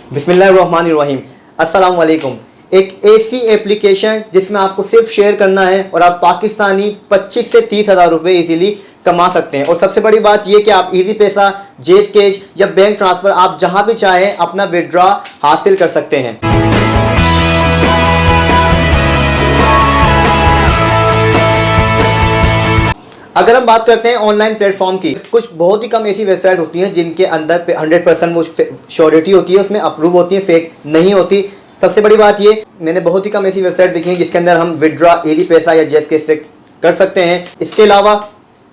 बिस्मिल्लाहिर्रहमानिर्रहीम। अस्सलाम वालेकुम। एक ऐसी एप्लीकेशन जिसमें आपको सिर्फ शेयर करना है और आप पाकिस्तानी 25 से 30 हज़ार रुपये इजीली कमा सकते हैं। और सबसे बड़ी बात यह कि आप इजी पैसा, जेज कैश या बैंक ट्रांसफ़र आप जहां भी चाहें अपना विड्रॉ हासिल कर सकते हैं। अगर हम बात करते हैं ऑनलाइन प्लेटफॉर्म की, कुछ बहुत ही कम ऐसी वेबसाइट होती हैं जिनके अंदर 100% वो श्योरिटी होती है, उसमें अप्रूव होती है, फेक नहीं होती। सबसे बड़ी बात ये, मैंने बहुत ही कम ऐसी वेबसाइट देखी है जिसके अंदर हम विड्रॉ इजी पैसा या जेस के से कर सकते हैं। इसके अलावा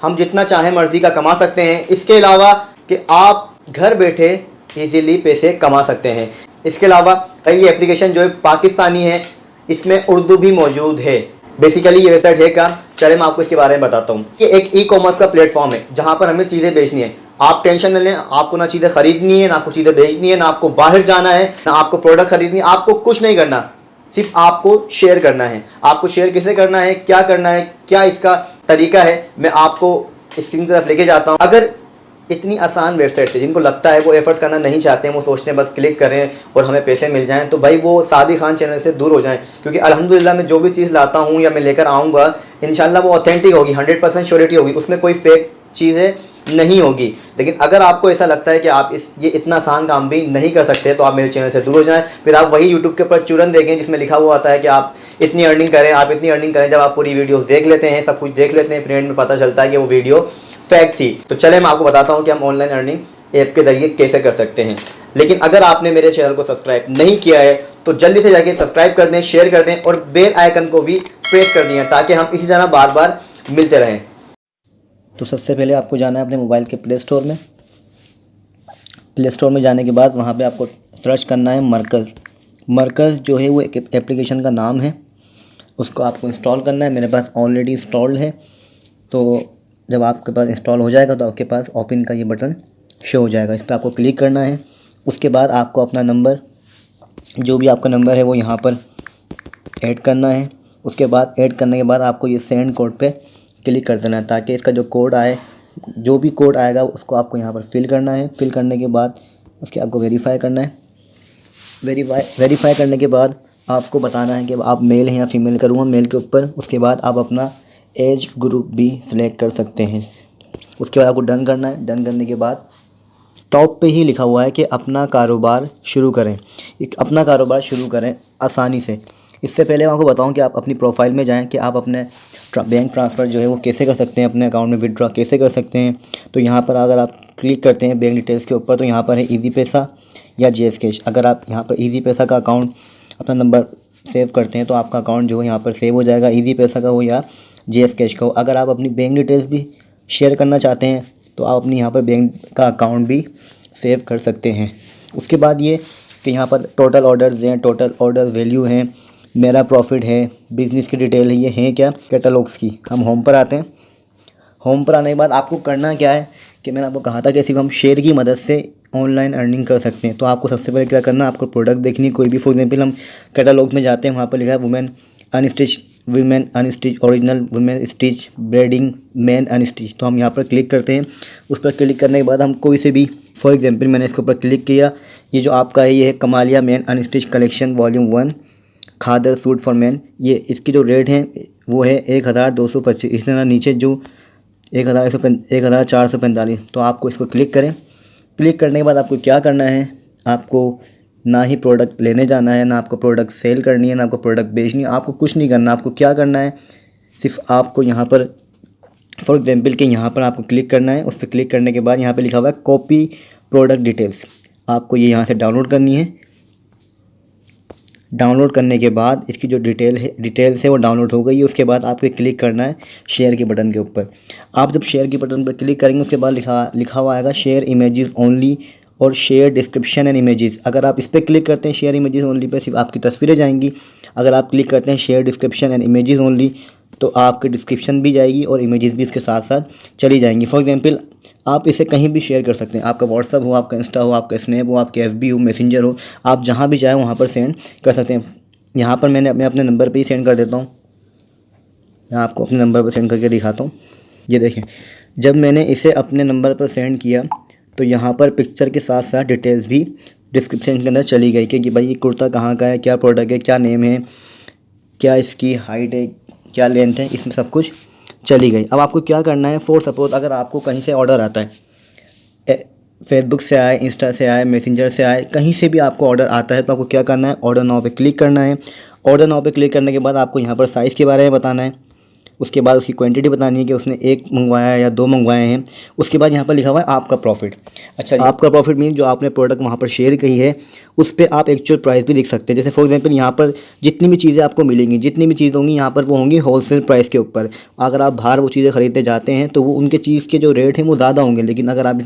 हम जितना चाहें मर्जी का कमा सकते हैं। इसके अलावा कि आप घर बैठे इजीली पैसे कमा सकते हैं। इसके अलावा ये एप्लीकेशन जो है पाकिस्तानी है, इसमें उर्दू भी मौजूद है। बेसिकली ये वेबसाइट है क्या, चले मैं आपको इसके बारे में बताता हूँ। ये एक ई कॉमर्स का प्लेटफॉर्म है जहाँ पर हमें चीज़ें बेचनी है। आप टेंशन न लें, आपको ना चीज़ें खरीदनी है, ना आपको चीज़ें बेचनी है, ना आपको बाहर जाना है, ना आपको प्रोडक्ट खरीदनी है, आपको कुछ नहीं करना, सिर्फ आपको शेयर करना है। आपको शेयर किसे करना है, क्या करना है, क्या इसका तरीका है, मैं आपको स्क्रीन की तरफ लेके जाता हूँ। अगर इतनी आसान वेबसाइट है, जिनको लगता है वो एफर्ट करना नहीं चाहते हैं, वो सोचते हैं बस क्लिक करें और हमें पैसे मिल जाएं, तो भाई वो सादी खान चैनल से दूर हो जाएं। क्योंकि अल्हम्दुलिल्लाह मैं जो भी चीज़ लाता हूं या मैं लेकर आऊँगा, इंशाल्लाह वो ऑथेंटिक होगी, 100% श्योरिटी होगी, उसमें कोई फेक चीज़ें नहीं होगी। लेकिन अगर आपको ऐसा लगता है कि आप ये इतना आसान काम भी नहीं कर सकते, तो आप मेरे चैनल से दूर हो जाएं। फिर आप वही यूट्यूब के ऊपर चूरन देखें जिसमें लिखा हुआ आता है कि आप इतनी अर्निंग करें, आप इतनी अर्निंग करें। जब आप पूरी वीडियोस देख लेते हैं, सब कुछ देख लेते हैं, फिर एंड में पता चलता है कि वो वीडियो फैक्ट थी। तो चले मैं आपको बताता हूँ कि हम ऑनलाइन अर्निंग ऐप के ज़रिए कैसे कर सकते हैं। लेकिन अगर आपने मेरे चैनल को सब्सक्राइब नहीं किया है तो जल्दी से जाके सब्सक्राइब कर दें, शेयर कर दें और बेल आइकन को भी प्रेस कर दिए, ताकि हम इसी तरह बार बार मिलते रहें। तो सबसे पहले आपको जाना है अपने मोबाइल के प्ले स्टोर में। प्ले स्टोर में जाने के बाद वहाँ पे आपको सर्च करना है मरकज़। मरकज़ जो है वो एक एप्लीकेशन का नाम है, उसको आपको इंस्टॉल करना है। मेरे पास ऑलरेडी इंस्टॉल्ड है, तो जब आपके पास इंस्टॉल हो जाएगा तो आपके पास ओपन का ये बटन शो हो जाएगा। इस पर आपको क्लिक करना है। उसके बाद आपको अपना नंबर, जो भी आपका नंबर है वो यहाँ पर ऐड करना है। उसके बाद ऐड करने के बाद आपको ये सेंड कोड पे क्लिक कर देना है, ताकि इसका जो कोड आए, जो भी कोड आएगा उसको आपको यहाँ पर फिल करना है। फिल करने के बाद उसके आपको वेरीफाई करना है। वेरीफाई करने के बाद आपको बताना है कि आप मेल हैं या फीमेल। करूँगा मेल के ऊपर। उसके बाद आप अपना एज ग्रुप भी सिलेक्ट कर सकते हैं। उसके बाद आपको डन करना है। डन करने के बाद टॉप पे ही लिखा हुआ है कि अपना कारोबार शुरू करें। एक अपना कारोबार शुरू करें आसानी से। इससे पहले मैं आपको बताऊं कि आप अपनी प्रोफाइल में जाएं कि आप अपने बैंक ट्रांसफ़र जो है वो कैसे कर सकते हैं, अपने अकाउंट में विड्रॉ कैसे कर सकते हैं। तो यहाँ पर अगर आप क्लिक करते हैं बैंक डिटेल्स के ऊपर, तो यहाँ पर है ईजी पैसा या जेस कैश। अगर आप यहाँ पर ईजी पैसा का अकाउंट अपना नंबर सेव करते हैं तो आपका अकाउंट जो है यहाँ पर सेव हो जाएगा, ईजी पैसा का हो या जेस कैश का हो। अगर आप अपनी बैंक डिटेल्स भी शेयर करना चाहते हैं तो आप अपनी यहाँ पर बैंक का अकाउंट भी सेव कर सकते हैं। उसके बाद ये कि यहाँ पर टोटल ऑर्डर्स हैं, टोटल ऑर्डर वैल्यू हैं, मेरा प्रॉफिट है, बिज़नेस की डिटेल है। ये हैं क्या, कैटलॉग्स की। हम होम पर आते हैं। होम पर आने के बाद आपको करना क्या है कि मैंने आपको कहा था कि सिर्फ हम शेयर की मदद से ऑनलाइन अर्निंग कर सकते हैं। तो आपको सबसे पहले क्या करना है, आपको प्रोडक्ट देखनी कोई भी। फॉर एग्जाम्पल हम कैटलॉग में जाते हैं, वहाँ पर लिखा है women unstitch, women unstitch original, women stitch, braiding, man unstitch. तो हम यहाँ पर क्लिक करते हैं। उस पर क्लिक करने के बाद हम कोई से भी, फॉर एग्जांपल मैंने इसके ऊपर क्लिक किया, ये जो आपका है ये है Kamalia man unstitch collection volume 1 khaddar suit for man. ये इसकी जो रेट है वो है 1225। इस तरह नीचे जो 1445। तो आपको इसको क्लिक करें। क्लिक करने के बाद आपको क्या करना है, आपको ना ही प्रोडक्ट लेने जाना है, ना आपको प्रोडक्ट सेल करनी है, ना आपको प्रोडक्ट बेचनी है, आपको कुछ नहीं करना। आपको क्या करना है, सिर्फ आपको यहाँ पर फॉर एग्जांपल के यहाँ पर आपको क्लिक करना है। उस पर क्लिक करने के बाद यहाँ पे लिखा हुआ है कॉपी प्रोडक्ट डिटेल्स। आपको ये यहाँ से डाउनलोड करनी है। डाउनलोड करने के बाद इसकी जो डिटेल्स है वो डाउनलोड हो गई है। उसके बाद आपको क्लिक करना है शेयर के बटन के ऊपर। आप जब शेयर के बटन पर क्लिक करेंगे उसके बाद लिखा हुआ आएगा शेयर इमेजेस ओनली और शेयर डिस्क्रिप्शन एंड इमेजेस। अगर आप इस पर क्लिक करते हैं शेयर इमेजेस ओनली पे, सिर्फ आपकी तस्वीरें जाएंगी। अगर आप क्लिक करते हैं share description and images only, तो आपकी डिस्क्रिप्शन भी जाएगी और इमेजेस भी इसके साथ साथ चली जाएंगी। फॉर एग्जांपल आप इसे कहीं भी शेयर कर सकते हैं। आपका व्हाट्सअप हो, आपका इंस्टा हो, आपका स्नैप हो, आपके FB हो, मैसेंजर हो, आप जहाँ भी चाहें वहाँ पर सेंड कर सकते हैं। यहाँ पर मैं अपने नंबर पर ही सेंड कर देता हूँ। मैं आपको अपने नंबर पर सेंड करके दिखाता हूँ। ये देखें, जब मैंने इसे अपने नंबर पर सेंड किया तो यहाँ पर पिक्चर के साथ साथ डिस्क्रिप्शन के अंदर चली गई कि भाई ये कुर्ता कहाँ का है, क्या प्रोडक्ट है, क्या नेम है, क्या इसकी हाइट है, क्या लेंथ है, इसमें सब कुछ चली गई। अब आपको क्या करना है, फॉर सपोज अगर आपको कहीं से ऑर्डर आता है, फेसबुक से आए, इंस्टा से आए, मैसेंजर से आए, कहीं से भी आपको ऑर्डर आता है तो आपको क्या करना है, ऑर्डर नाउ पे क्लिक करना है। ऑर्डर नाउ पे क्लिक करने के बाद आपको यहाँ पर साइज़ के बारे में बताना है, उसके बाद उसकी क्वांटिटी बतानी है कि उसने एक मंगवाया है या 2 मंगवाए हैं। उसके बाद यहाँ पर लिखा हुआ है आपका प्रॉफिट। अच्छा, आपका प्रॉफिट मीन जो आपने प्रोडक्ट वहाँ पर शेयर की है उस पर आप एक्चुअल प्राइस भी लिख सकते हैं। जैसे फॉर एग्जांपल यहाँ पर जितनी भी चीज़ें आपको मिलेंगी, जितनी भी चीज़ें होंगी यहाँ पर वो होंगी होलसेल प्राइस के ऊपर। अगर आप बाहर वो चीज़ें ख़रीदने जाते हैं तो वो उनके चीज़ के जो रेट हैं वो ज़्यादा होंगे, लेकिन अगर आप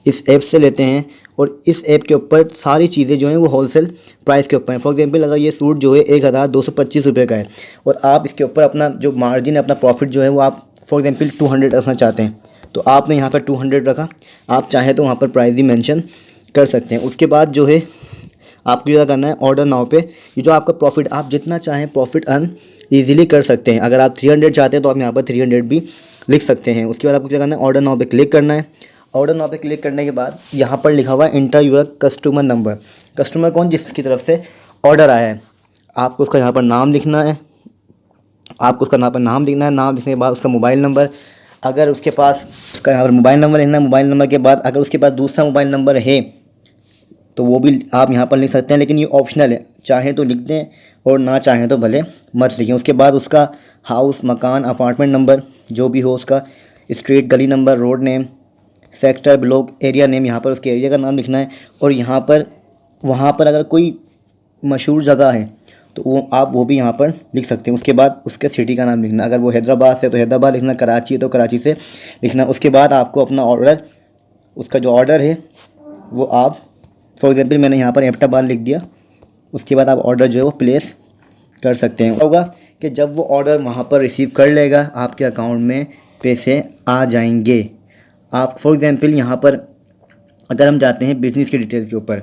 इस ऐप से लेते हैं और इस ऐप के ऊपर सारी चीज़ें जो हैं वो होलसेल प्राइस के ऊपर हैं। फॉर एग्जांपल अगर ये सूट जो है 1225 रुपये का है और आप इसके ऊपर अपना जो मार्जिन है, अपना प्रॉफिट जो है वो आप फॉर एग्जांपल 200 रखना चाहते हैं तो आपने यहाँ पर 200 रखा। आप चाहें तो वहाँ पर प्राइस भी मेंशन कर सकते हैं। उसके बाद जो है आपको क्या करना है, ऑर्डर नाउ पे ये जो आपका प्रॉफिट, आप जितना चाहें प्रॉफिट अर्न ईजिली कर सकते हैं। अगर आप 300 चाहते हैं तो आप यहाँ पर 300 भी लिख सकते हैं। उसके बाद आपको क्या करना है, ऑर्डर नाउ पे क्लिक करना है। ऑर्डर नाउ पे क्लिक करने के बाद यहाँ पर लिखा हुआ है enter your customer number. Customer कौन, जिसकी तरफ से ऑर्डर आया है। आपको उसका यहाँ पर नाम लिखना है, आपको उसका यहाँ पर नाम लिखना है। नाम लिखने के बाद उसका मोबाइल नंबर, अगर उसके पास उसका यहाँ पर मोबाइल नंबर लिखना है। मोबाइल नंबर के बाद अगर उसके पास दूसरा मोबाइल नंबर है तो वो भी आप यहाँ पर लिख सकते हैं, लेकिन ये ऑप्शनल है, चाहें तो लिख दें और ना चाहें तो भले मत लिखें। उसके बाद उसका हाउस, मकान, अपार्टमेंट नंबर जो भी हो, उसका स्ट्रीट, गली number, road name, sector, block, area name, यहाँ पर उसके एरिया का नाम लिखना है। और यहाँ पर वहाँ पर अगर कोई मशहूर जगह है तो वो आप वो भी यहाँ पर लिख सकते हैं। उसके बाद उसके सिटी का नाम लिखना, अगर वो हैदराबाद से तो हैदराबाद लिखना, कराची है तो कराची से लिखना। उसके बाद आपको अपना ऑर्डर, उसका जो ऑर्डर है वो आप फॉर एग्जांपल मैंने यहाँ पर एबटाबाद लिख दिया। उसके बाद आप ऑर्डर जो है वो प्लेस कर सकते हैं। होगा कि जब वो ऑर्डर वहाँ पर रिसीव कर लेगा आपके अकाउंट में पैसे आ जाएंगे। आप फॉर एग्जांपल यहाँ पर अगर हम जाते हैं बिज़नेस की डिटेल्स के ऊपर,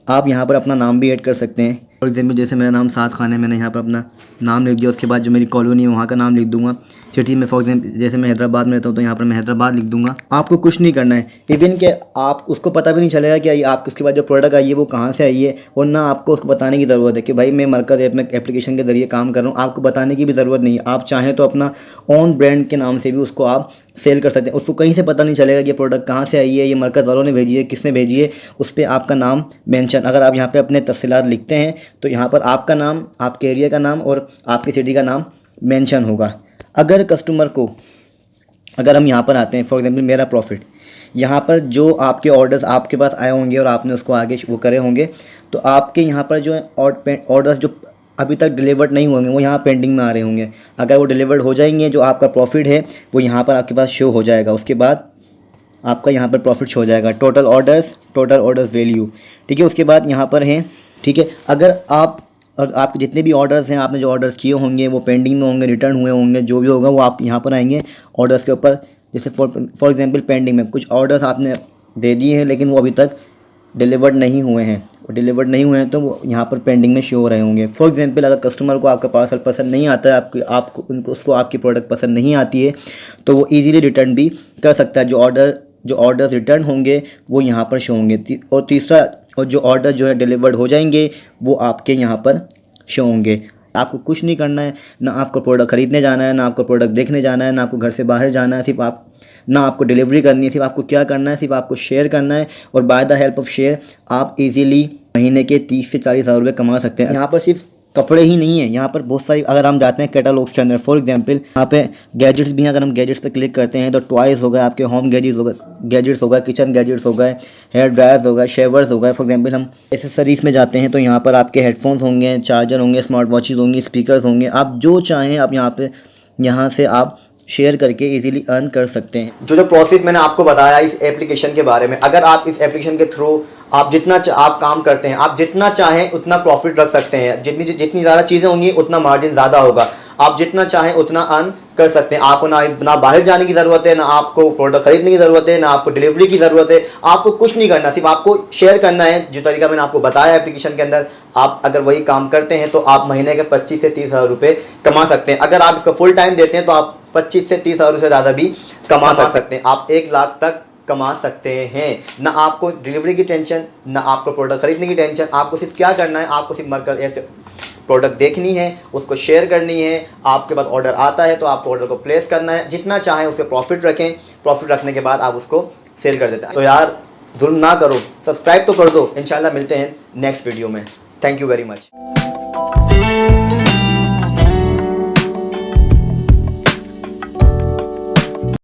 आप यहाँ पर अपना नाम भी ऐड कर सकते हैं। फॉर एग्जांपल जैसे मेरा नाम साद खान है, मैंने यहाँ पर अपना नाम लिख दिया। उसके बाद जो मेरी कॉलोनी है वहाँ का नाम लिख दूँगा। सिटी में फॉर एग्जांपल जैसे मैं हैदराबाद में रहता हूँ तो यहाँ पर मैं हैदराबाद लिख दूँगा। आपको कुछ नहीं करना है, इवन कि आप उसको पता भी नहीं चलेगा कि आप उसके बाद जो प्रोडक्ट आई है वो कहाँ से आई है, और ना आपको उसको बताने की ज़रूरत है कि भाई मैं मरकज़ ऐप में एप्लीकेशन के ज़रिए काम कर रहा हूँ। आपको बताने की भी ज़रूरत नहीं है। आप चाहें तो अपना ओन ब्रांड के नाम से भी उसको आप सेल कर सकते हैं। उसको कहीं से पता नहीं चलेगा कि ये प्रोडक्ट कहाँ से आई है, ये मरकज़ वालों ने भेजी है, किसने भेजी है। उस पर आपका नाम मेंशन, अगर आप यहाँ पे अपने तफसीलात लिखते हैं तो यहाँ पर आपका नाम, आपके एरिया का नाम और आपकी सिटी का नाम मेंशन होगा। अगर कस्टमर को, अगर हम यहाँ पर आते हैं फॉर एग्जांपल मेरा प्रॉफिट, यहाँ पर जो आपके ऑर्डर्स आपके पास आए होंगे और आपने उसको आगे वो करे होंगे तो आपके यहाँ पर जो ऑर्डर्स जो अभी तक डिलीवर्ड नहीं होंगे वो यहाँ पेंडिंग में आ रहे होंगे। अगर वो डिलीवर्ड हो जाएंगे, जो आपका प्रॉफिट है वो यहाँ पर आपके पास शो हो जाएगा। उसके बाद आपका यहाँ पर प्रॉफिट शो हो जाएगा, टोटल ऑर्डर्स वैल्यू, ठीक है। उसके बाद यहाँ पर हैं, ठीक है। अगर आप और आपके जितने भी ऑर्डर्स हैं, आपने जो ऑर्डर्स किए होंगे वो पेंडिंग में होंगे, रिटर्न हुए होंगे, जो भी होगा वो आप यहाँ पर आएंगे ऑर्डर्स के ऊपर। जैसे फॉर एग्जांपल पेंडिंग में कुछ ऑर्डर्स आपने दे दिए हैं लेकिन वो अभी तक डिलीवर्ड नहीं हुए हैं, और डिलीवर्ड नहीं हुए हैं तो वो यहाँ पर पेंडिंग में शो हो रहे होंगे। फॉर एग्जांपल अगर कस्टमर को आपका पार्सल पसंद नहीं आता है, उसको आपकी प्रोडक्ट पसंद नहीं आती है तो वो ईजिली रिटर्न भी कर सकता है। जो ऑर्डर्स रिटर्न होंगे वो यहाँ पर शो होंगे। और तीसरा, और जो ऑर्डर जो है डिलीवर्ड हो जाएंगे वो आपके यहाँ पर शो होंगे। आपको कुछ नहीं करना है, ना आपको प्रोडक्ट ख़रीदने जाना है, ना आपको प्रोडक्ट देखने जाना है, ना आपको घर से बाहर जाना है, सिर्फ ना आपको डिलीवरी करनी है। सिर्फ आपको क्या करना है, सिर्फ आपको शेयर करना है, और by the help of share आप इजीली महीने के 30 से 40 हज़ार रुपये कमा सकते हैं। यहाँ पर सिर्फ कपड़े ही नहीं है, यहाँ पर बहुत सारी, अगर हम जाते हैं कैटलॉग्स के अंदर, फॉर एग्जांपल यहाँ पे गैजेट्स भी हैं। अगर हम गैजेट्स पे क्लिक करते हैं तो टॉयज़ हो गए, आपके होम गैजेट्स हो गए, किचन गैजेट्स हो गए, हेयर ड्रायर्स हो गए, शेवर्स हो गए। फॉर एग्जांपल हम एसेसरीज़ में जाते हैं तो यहाँ पर आपके हेडफोन्स होंगे, चार्जर होंगे, स्मार्ट वॉचेज़ होंगी, स्पीकर्स होंगे। आप जो चाहें आप यहाँ से आप शेयर करके इजीली अर्न कर सकते हैं। जो प्रोसेस मैंने आपको बताया इस एप्लीकेशन के बारे में, अगर आप इस एप्लीकेशन के थ्रू आप आप काम करते हैं, आप जितना चाहें उतना प्रॉफिट रख सकते हैं। जितनी ज़्यादा चीज़ें होंगी उतना मार्जिन ज़्यादा होगा। आप जितना चाहें उतना अर्न कर सकते हैं। आपको ना बाहर जाने की ज़रूरत है, ना आपको प्रोडक्ट खरीदने की ज़रूरत है, ना आपको डिलीवरी की ज़रूरत है। आपको कुछ नहीं करना, सिर्फ आपको शेयर करना है। जो तरीका मैंने आपको बताया एप्लीकेशन के अंदर, आप अगर वही काम करते हैं तो आप महीने के 25 से 30 हज़ार रुपये कमा सकते हैं। अगर आप इसका फुल टाइम देते हैं तो आप 25 से 30 हज़ार से ज़्यादा भी कमा सकते हैं। आप 1 लाख तक कमा सकते हैं। ना आपको डिलीवरी की टेंशन, ना आपको प्रोडक्ट खरीदने की टेंशन। आपको सिर्फ क्या करना है, आपको सिर्फ मरकर ऐसे प्रोडक्ट देखनी है, उसको शेयर करनी है। आपके पास ऑर्डर आता है तो आपको ऑर्डर को प्लेस करना है, जितना चाहें उससे प्रॉफिट रखें। प्रॉफिट रखने के बाद आप उसको सेल कर देते हैं। तो यार जुल्म ना करो, सब्सक्राइब तो कर दो। इंशाल्लाह मिलते हैं नेक्स्ट वीडियो में। Thank you very much.